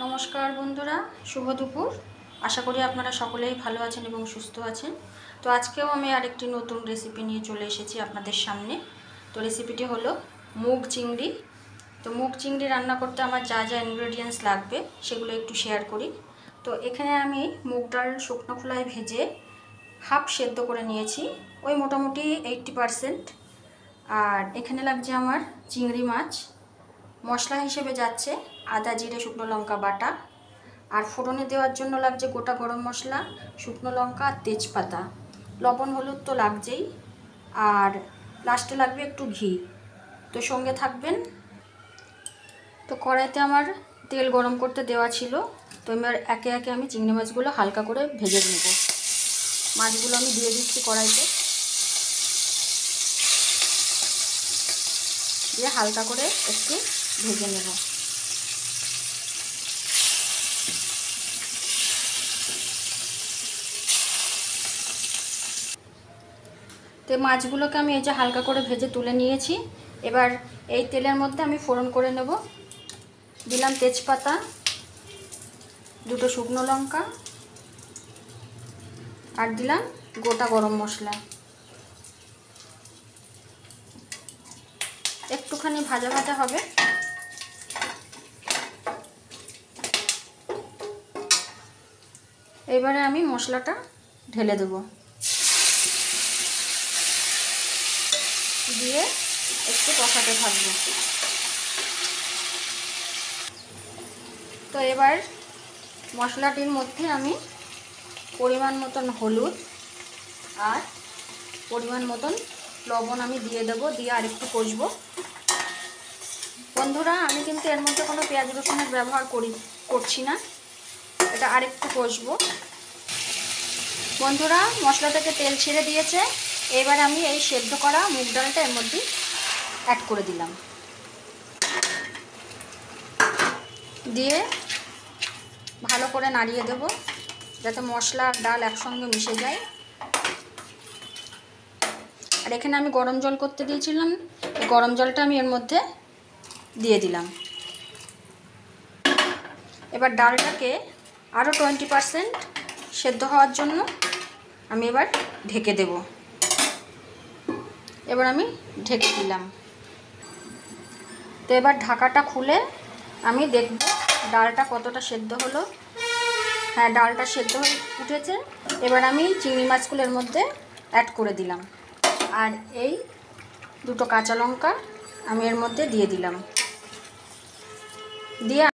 নমস্কার বন্ধুরা, শুভ দুপুর। আশা করি আপনারা সকলেই ভালো আছেন এবং সুস্থ আছেন। তো আজকেও আমি আরেকটি নতুন রেসিপি নিয়ে চলে এসেছি আপনাদের সামনে। তো রেসিপিটি হলো মুগ চিংড়ি। তো মুগ চিংড়ি রান্না করতে আমার যা যা ইনগ্রেডিয়েন্টস লাগবে সেগুলো একটু শেয়ার করি। তো এখানে আমি মুগ ডাল শুকনো খোলায় ভেজে হাফ সেদ্ধ করে নিয়েছি, ওই মোটামুটি 80%। আর এখানে লাগছে আমার চিংড়ি মাছ। মশলা হিসেবে যাচ্ছে আদা, জিরে, শুকনো লঙ্কা বাটা। আর ফোড়নে দেওয়ার জন্য লাগছে গোটা গরম মশলা, শুকনো লঙ্কা আর তেজপাতা। লবণ হলুদ তো লাগছেই, আর লাস্টে লাগবে একটু ঘি। তো সঙ্গে থাকবেন। তো কড়াইতে আমার তেল গরম করতে দেওয়া ছিল। তো এবার একে একে আমি চিংড়ি মাছগুলো হালকা করে ভেজে নেব। মাছগুলো আমি দিয়ে দিচ্ছি কড়াইতে, দিয়ে হালকা করে একটু ভেজে নেব। তো মাছগুলোকে আমি এই যে হালকা করে ভেজে তুলে নিয়েছি। এবার এই তেলের মধ্যে আমি ফোড়ন করে নেব। দিলাম তেজপাতা, দুটো শুকনো লঙ্কা, আর দিলাম গোটা গরম মশলা। একটুখানি ভাজা ভাজা হবে। এবারে আমি মশলাটা ঢেলে দেব, দিয়ে একটু কষাতে থাকবো। তো এবার মশলাটির মধ্যে আমি পরিমাণ মতন হলুদ আর পরিমাণ মতন লবণ আমি দিয়ে দেব, দিয়ে আরেকটু কষবো। বন্ধুরা, আমি কিন্তু এর মধ্যে কোনো পেঁয়াজ রসুনের ব্যবহার করছি না, এটা আরেকটু কষবো। বন্ধুরা, মশলা থেকে তেল ছেড়ে দিয়েছে। এবার আমি এই সেদ্ধ করা মুগ ডালটা এর মধ্যে অ্যাড করে দিলাম, দিয়ে ভালো করে নাড়িয়ে দেব যাতে মশলা আর ডাল একসঙ্গে মিশে যায়। আর এখানে আমি গরম জল করতে দিয়েছিলাম, এই গরম জলটা আমি এর মধ্যে দিয়ে দিলাম। এবার ডালটাকে আরও 20% সেদ্ধ হওয়ার জন্য আমি এবার ঢেকে দেব। এবার আমি ঢেকে দিলাম। তো এবার ঢাকাটা খুলে আমি দেখব ডালটা কতটা সেদ্ধ হলো। হ্যাঁ, ডালটা সেদ্ধ হয়ে উঠেছে। এবার আমি চিংড়ি মাছগুলো এর মধ্যে অ্যাড করে দিলাম, আর এই দুটো কাঁচা লঙ্কা আমি এর মধ্যে দিয়ে দিলাম, দিয়ে